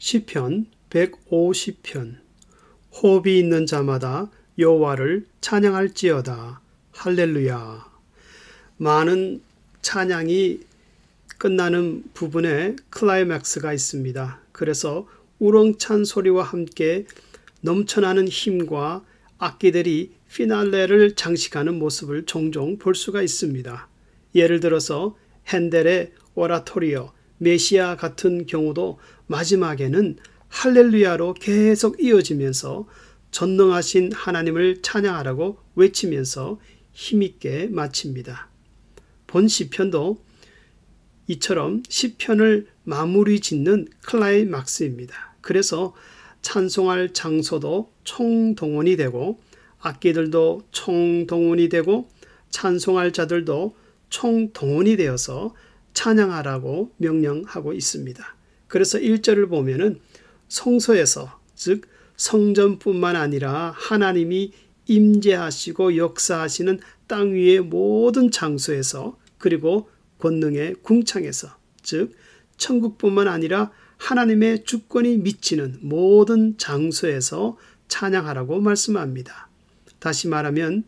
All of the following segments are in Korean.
시편 150편. 호흡이 있는 자마다 여호와를 찬양할지어다. 할렐루야. 많은 찬양이 끝나는 부분에 클라이맥스가 있습니다. 그래서 우렁찬 소리와 함께 넘쳐나는 힘과 악기들이 피날레를 장식하는 모습을 종종 볼 수가 있습니다. 예를 들어서 핸델의 오라토리오, 메시아 같은 경우도 마지막에는 할렐루야로 계속 이어지면서 전능하신 하나님을 찬양하라고 외치면서 힘있게 마칩니다. 본 시편도 이처럼 시편을 마무리 짓는 클라이막스입니다. 그래서 찬송할 장소도 총동원이 되고 악기들도 총동원이 되고 찬송할 자들도 총동원이 되어서 찬양하라고 명령하고 있습니다. 그래서 1절을 보면은 성소에서, 즉 성전뿐만 아니라 하나님이 임재하시고 역사하시는 땅 위의 모든 장소에서, 그리고 권능의 궁창에서, 즉 천국뿐만 아니라 하나님의 주권이 미치는 모든 장소에서 찬양하라고 말씀합니다. 다시 말하면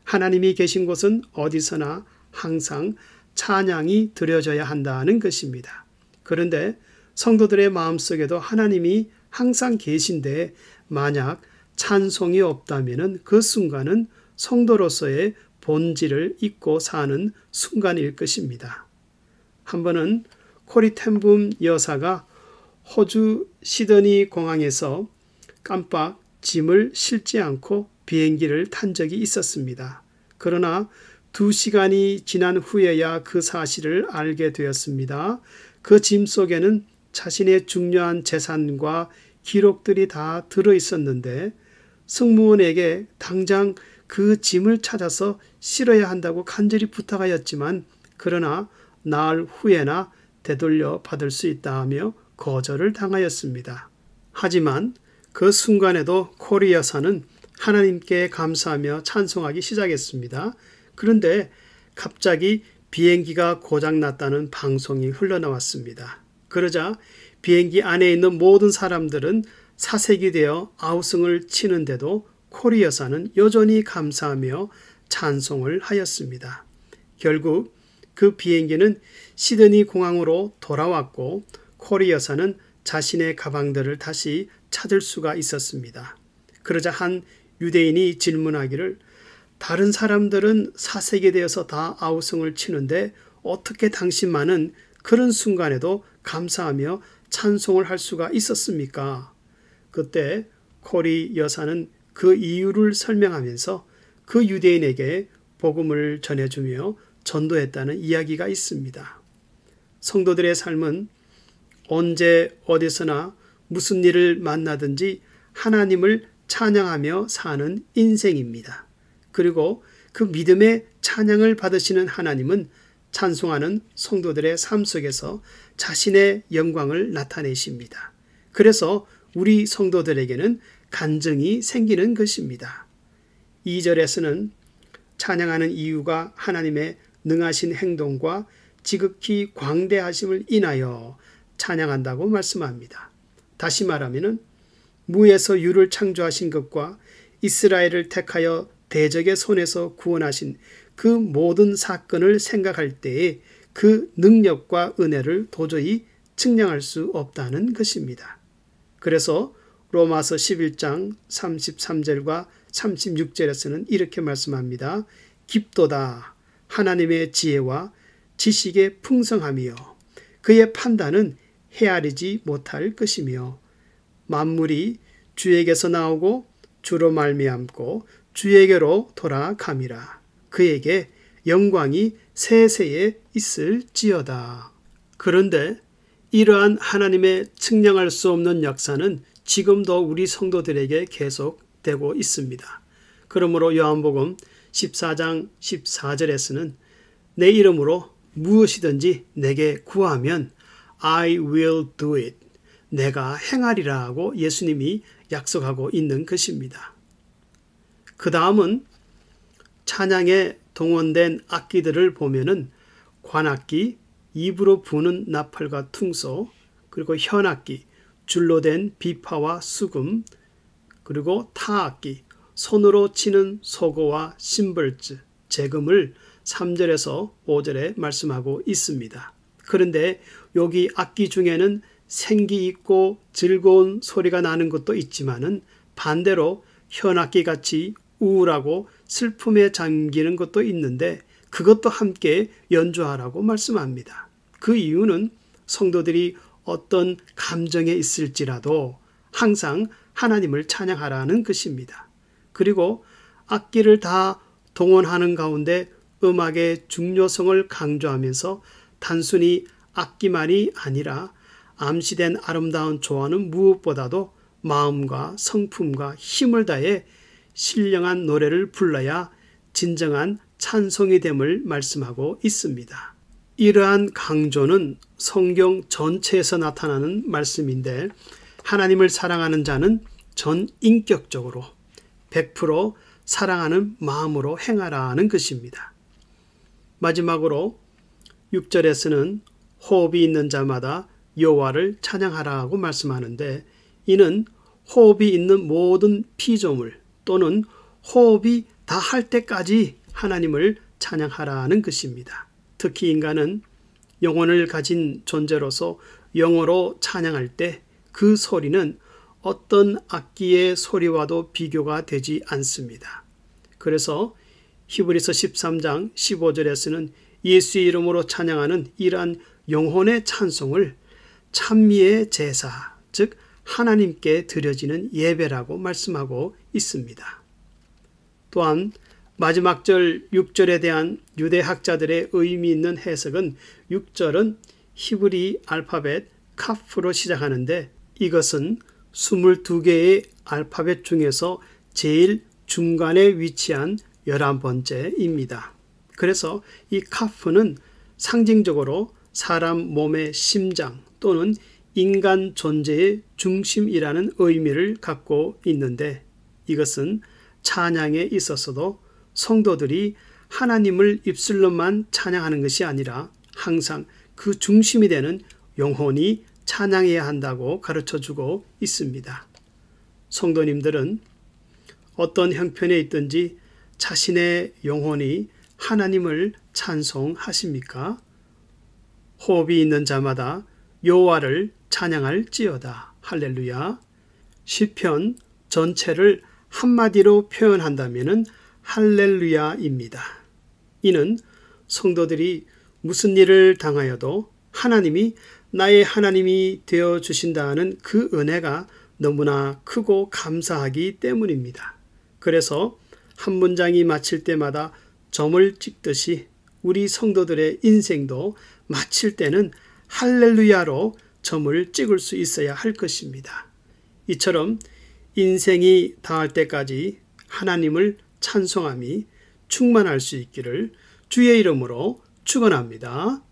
하나님이 계신 곳은 어디서나 항상 찬양이 드려져야 한다는 것입니다. 그런데 성도들의 마음속에도 하나님이 항상 계신데 만약 찬송이 없다면 그 순간은 성도로서의 본질을 잊고 사는 순간일 것입니다. 한 번은 코리 텐붐 여사가 호주 시드니 공항에서 깜빡 짐을 싣지 않고 비행기를 탄 적이 있었습니다. 그러나 2시간이 지난 후에야 그 사실을 알게 되었습니다. 그 짐 속에는 자신의 중요한 재산과 기록들이 다 들어 있었는데 승무원에게 당장 그 짐을 찾아서 실어야 한다고 간절히 부탁하였지만 그러나 나흘 후에나 되돌려 받을 수 있다 하며 거절을 당하였습니다. 하지만 그 순간에도 코리 여사는 하나님께 감사하며 찬송하기 시작했습니다. 그런데 갑자기 비행기가 고장났다는 방송이 흘러나왔습니다. 그러자 비행기 안에 있는 모든 사람들은 사색이 되어 아우성을 치는데도 코리 여사는 여전히 감사하며 찬송을 하였습니다. 결국 그 비행기는 시드니 공항으로 돌아왔고 코리 여사는 자신의 가방들을 다시 찾을 수가 있었습니다. 그러자 한 유대인이 질문하기를 다른 사람들은 사색이 되어서 다 아우성을 치는데 어떻게 당신만은 그런 순간에도 감사하며 찬송을 할 수가 있었습니까? 그때 코리 여사는 그 이유를 설명하면서 그 유대인에게 복음을 전해주며 전도했다는 이야기가 있습니다. 성도들의 삶은 언제 어디서나 무슨 일을 만나든지 하나님을 찬양하며 사는 인생입니다. 그리고 그 믿음의 찬양을 받으시는 하나님은 찬송하는 성도들의 삶 속에서 자신의 영광을 나타내십니다. 그래서 우리 성도들에게는 간증이 생기는 것입니다. 2절에서는 찬양하는 이유가 하나님의 능하신 행동과 지극히 광대하심을 인하여 찬양한다고 말씀합니다. 다시 말하면 무에서 유를 창조하신 것과 이스라엘을 택하여 대적의 손에서 구원하신 그 모든 사건을 생각할 때에 그 능력과 은혜를 도저히 측량할 수 없다는 것입니다. 그래서 로마서 11장 33절과 36절에서는 이렇게 말씀합니다. 깊도다 하나님의 지혜와 지식의 풍성함이요 그의 판단은 헤아리지 못할 것이며 만물이 주에게서 나오고 주로 말미암고 주에게로 돌아감이라 그에게 영광이 세세에 있을지어다. 그런데 이러한 하나님의 측량할 수 없는 역사는 지금도 우리 성도들에게 계속되고 있습니다. 그러므로 요한복음 14장 14절에서는 내 이름으로 무엇이든지 내게 구하면 I will do it. 내가 행하리라 하고 예수님이 약속하고 있는 것입니다. 그 다음은 찬양에 동원된 악기들을 보면은 관악기, 입으로 부는 나팔과 퉁소, 그리고 현악기, 줄로 된 비파와 수금, 그리고 타악기, 손으로 치는 소고와 심벌즈, 재금을 3절에서 5절에 말씀하고 있습니다. 그런데 여기 악기 중에는 생기 있고 즐거운 소리가 나는 것도 있지만은 반대로 현악기 같이 우울하고 슬픔에 잠기는 것도 있는데 그것도 함께 연주하라고 말씀합니다. 그 이유는 성도들이 어떤 감정에 있을지라도 항상 하나님을 찬양하라는 것입니다. 그리고 악기를 다 동원하는 가운데 음악의 중요성을 강조하면서 단순히 악기만이 아니라 암시된 아름다운 조화는 무엇보다도 마음과 성품과 힘을 다해 신령한 노래를 불러야 진정한 찬송이 됨을 말씀하고 있습니다. 이러한 강조는 성경 전체에서 나타나는 말씀인데 하나님을 사랑하는 자는 전인격적으로 100% 사랑하는 마음으로 행하라는 것입니다. 마지막으로 6절에서는 호흡이 있는 자마다 여호와를 찬양하라고 말씀하는데 이는 호흡이 있는 모든 피조물 또는 호흡이 다 할 때까지 하나님을 찬양하라는 것입니다. 특히 인간은 영혼을 가진 존재로서 영어로 찬양할 때 그 소리는 어떤 악기의 소리와도 비교가 되지 않습니다. 그래서 히브리서 13장 15절에서는 예수의 이름으로 찬양하는 이러한 영혼의 찬송을 찬미의 제사, 즉 하나님께 드려지는 예배라고 말씀하고 있습니다. 또한 마지막 절 6절에 대한 유대학자들의 의미 있는 해석은 6절은 히브리 알파벳 카프로 시작하는데 이것은 22개의 알파벳 중에서 제일 중간에 위치한 11번째입니다. 그래서 이 카프는 상징적으로 사람 몸의 심장 또는 인간 존재의 중심이라는 의미를 갖고 있는데 이것은 찬양에 있어서도 성도들이 하나님을 입술로만 찬양하는 것이 아니라 항상 그 중심이 되는 영혼이 찬양해야 한다고 가르쳐주고 있습니다. 성도님들은 어떤 형편에 있든지 자신의 영혼이 하나님을 찬송하십니까? 호흡이 있는 자마다 여호와를 찬양할지어다. 할렐루야. 시편 전체를 한마디로 표현한다면 할렐루야입니다. 이는 성도들이 무슨 일을 당하여도 하나님이 나의 하나님이 되어 주신다는 그 은혜가 너무나 크고 감사하기 때문입니다. 그래서 한 문장이 마칠 때마다 점을 찍듯이 우리 성도들의 인생도 마칠 때는 할렐루야로 점을 찍을 수 있어야 할 것입니다. 이처럼 인생이 다할 때까지 하나님을 찬송함이 충만할 수 있기를 주의 이름으로 축원합니다.